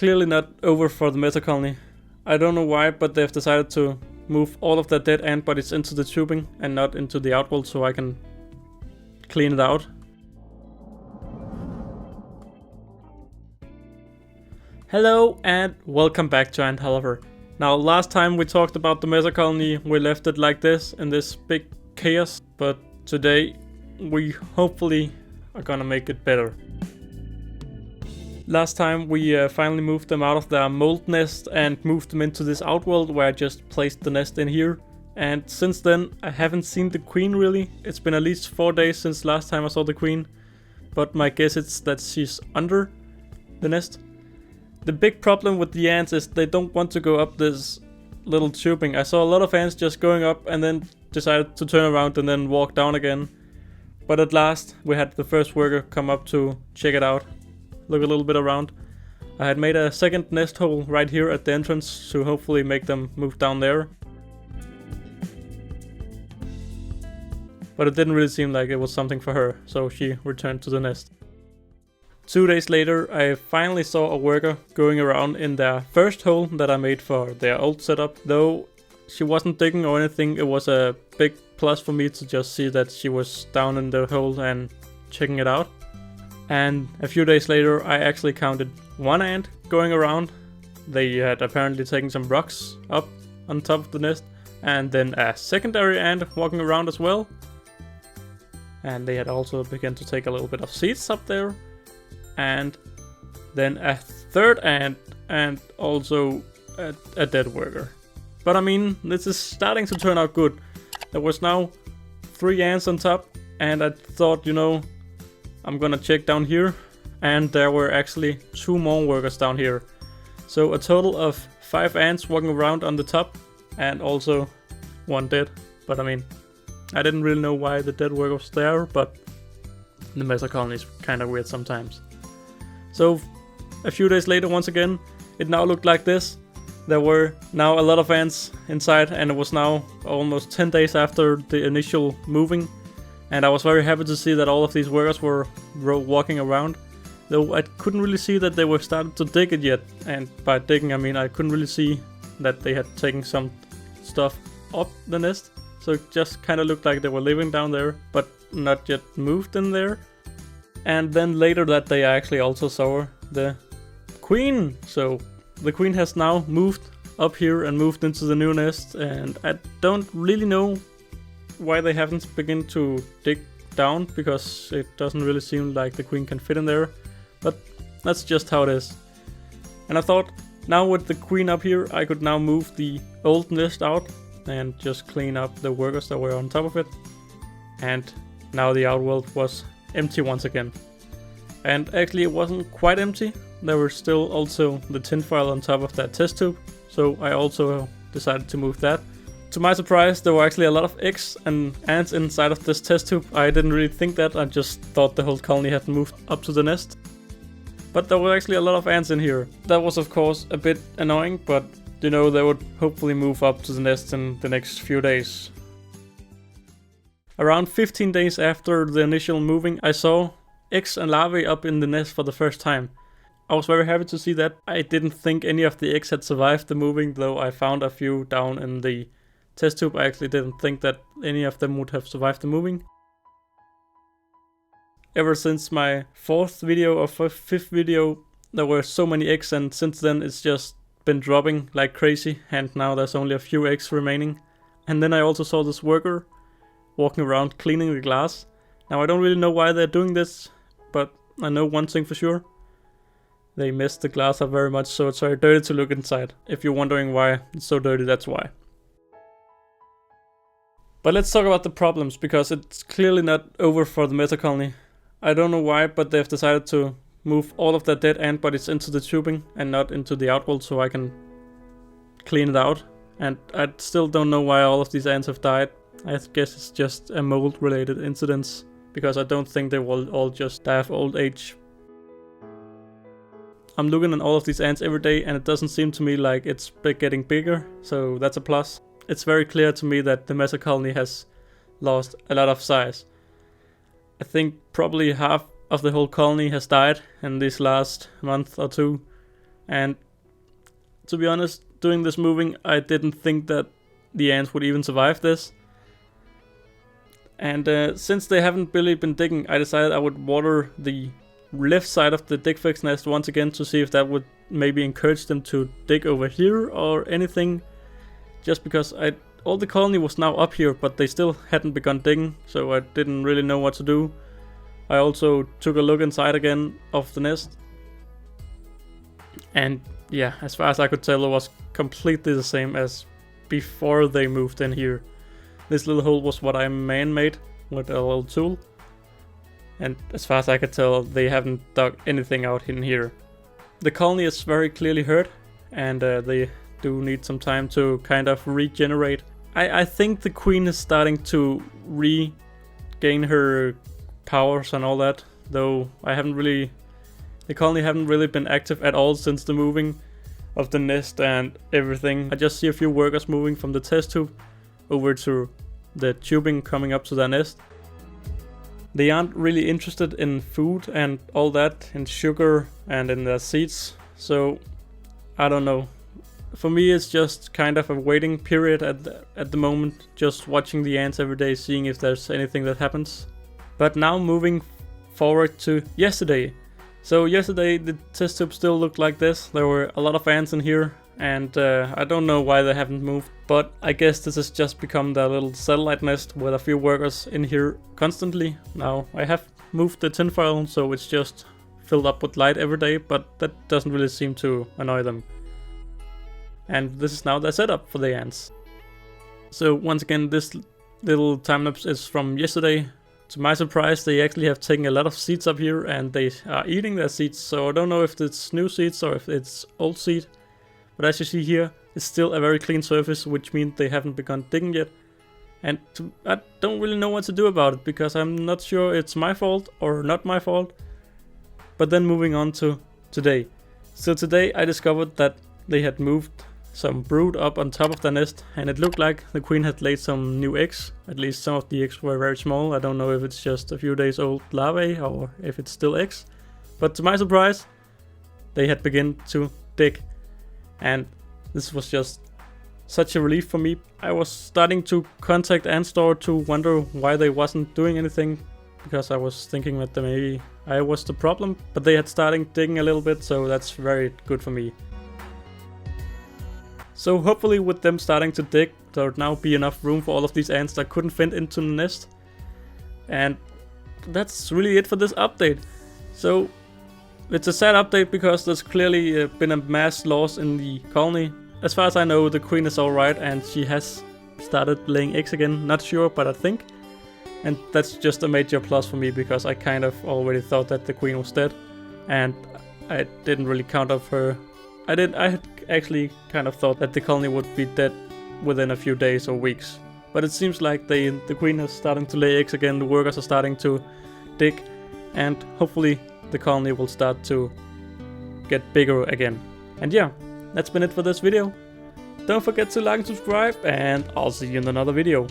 clearly not over for the Messor colony. I don't know why, but they've decided to move all of their dead ant bodies into the tubing and not into the outworld so I can clean it out. Hello and welcome back to Ant Holleufer. Now, last time we talked about the Messor colony, we left it like this in this big chaos, but today we hopefully are gonna make it better. Last time we finally moved them out of their mold nest and moved them into this outworld where I just placed the nest in here. And since then I haven't seen the queen really. It's been at least 4 days since last time I saw the queen, but my guess is that she's under the nest. The big problem with the ants is they don't want to go up this little tubing. I saw a lot of ants just going up and then decided to turn around and then walk down again. But at last we had the first worker come up to check it out, look a little bit around. I had made a second nest hole right here at the entrance to hopefully make them move down there. But it didn't really seem like it was something for her, so she returned to the nest. 2 days later, I finally saw a worker going around in their first hole that I made for their old setup. Though she wasn't digging or anything, it was a big plus for me to just see that she was down in the hole and checking it out. And a few days later, I actually counted one ant going around. They had apparently taken some rocks up on top of the nest, and then a secondary ant walking around as well. And they had also begun to take a little bit of seeds up there. And then a third ant and also a dead worker. But I mean, this is starting to turn out good. There was now 3 ants on top, and I thought, I'm gonna check down here, and there were actually 2 more workers down here. So a total of 5 ants walking around on the top, and also 1 dead. But I mean, I didn't really know why the dead worker was there, but the Messor colony is kind of weird sometimes. So a few days later, once again, it now looked like this. There were now a lot of ants inside, and it was now almost 10 days after the initial moving. And I was very happy to see that all of these workers were walking around. Though I couldn't really see that they were starting to dig it yet. And by digging, I mean I couldn't really see that they had taken some stuff up the nest. So it just kind of looked like they were living down there, but not yet moved in there. And then later that day I actually also saw the queen. So the queen has now moved up here and moved into the new nest. And I don't really know why they haven't begun to dig down, because it doesn't really seem like the queen can fit in there. But that's just how it is. And I thought, now with the queen up here, I could now move the old nest out and just clean up the workers that were on top of it. And now the outworld was empty once again. And actually it wasn't quite empty. There were still also the tinfoil on top of that test tube, so I also decided to move that. To my surprise, there were actually a lot of eggs and ants inside of this test tube. I didn't really think that, I just thought the whole colony had moved up to the nest. But there were actually a lot of ants in here. That was of course a bit annoying, but they would hopefully move up to the nest in the next few days. Around 15 days after the initial moving, I saw eggs and larvae up in the nest for the first time. I was very happy to see that. I didn't think any of the eggs had survived the moving, though I found a few down in the test tube. I actually didn't think that any of them would have survived the moving. Ever since my 4th video or 5th video, there were so many eggs, and since then it's just been dropping like crazy, and now there's only a few eggs remaining. And then I also saw this worker walking around cleaning the glass. Now I don't really know why they're doing this, but I know one thing for sure. They messed the glass up very much, so it's very dirty to look inside. If you're wondering why it's so dirty, that's why. But let's talk about the problems, because it's clearly not over for the Messor colony. I don't know why, but they've decided to move all of their dead ant bodies into the tubing and not into the outworld so I can clean it out. And I still don't know why all of these ants have died. I guess it's just a mold related incidents, because I don't think they will all just die of old age. I'm looking at all of these ants every day, and it doesn't seem to me like it's getting bigger, so that's a plus. It's very clear to me that the Messor colony has lost a lot of size. I think probably half of the whole colony has died in this last month or two. And to be honest, doing this moving, I didn't think that the ants would even survive this. And since they haven't really been digging, I decided I would water the left side of the dig fix nest once again to see if that would maybe encourage them to dig over here or anything. Just because all the colony was now up here, but they still hadn't begun digging, so I didn't really know what to do. I also took a look inside again of the nest. And yeah, as far as I could tell, it was completely the same as before they moved in here. This little hole was what I man-made with a little tool. And as far as I could tell, they haven't dug anything out in here. The colony is very clearly hurt, and they do need some time to kind of regenerate. I think the queen is starting to regain her powers and all that, though the colony haven't really been active at all since the moving of the nest and everything. I just see a few workers moving from the test tube over to the tubing coming up to their nest. They aren't really interested in food and all that, in sugar and in their seeds, so I don't know. For me, it's just kind of a waiting period at the moment, just watching the ants every day, seeing if there's anything that happens. But now moving forward to yesterday. So yesterday the test tube still looked like this. There were a lot of ants in here, and I don't know why they haven't moved, but I guess this has just become their little satellite nest with a few workers in here constantly. Now I have moved the tinfoil, so it's just filled up with light every day, but that doesn't really seem to annoy them. And this is now the setup for the ants. So once again, this little time lapse is from yesterday. To my surprise, they actually have taken a lot of seeds up here, and they are eating their seeds, so I don't know if it's new seeds or if it's old seed. But as you see here, it's still a very clean surface, which means they haven't begun digging yet. And I don't really know what to do about it, because I'm not sure it's my fault or not my fault. But then moving on to today. So today I discovered that they had moved some brood up on top of the nest, and it looked like the queen had laid some new eggs. At least some of the eggs were very small. I don't know if it's just a few days old larvae or if it's still eggs. But to my surprise, they had begun to dig. And this was just such a relief for me. I was starting to contact Ant Store to wonder why they wasn't doing anything, because I was thinking that maybe I was the problem. But they had started digging a little bit, so that's very good for me. So hopefully with them starting to dig, there would now be enough room for all of these ants that couldn't fit into the nest. And that's really it for this update. So it's a sad update because there's clearly been a mass loss in the colony. As far as I know, the queen is alright and she has started laying eggs again. Not sure, but I think. And that's just a major plus for me, because I kind of already thought that the queen was dead. And I didn't really count up her. I had actually kind of thought that the colony would be dead within a few days or weeks. But it seems like the queen is starting to lay eggs again, the workers are starting to dig, and hopefully the colony will start to get bigger again. And yeah, that's been it for this video. Don't forget to like and subscribe, and I'll see you in another video.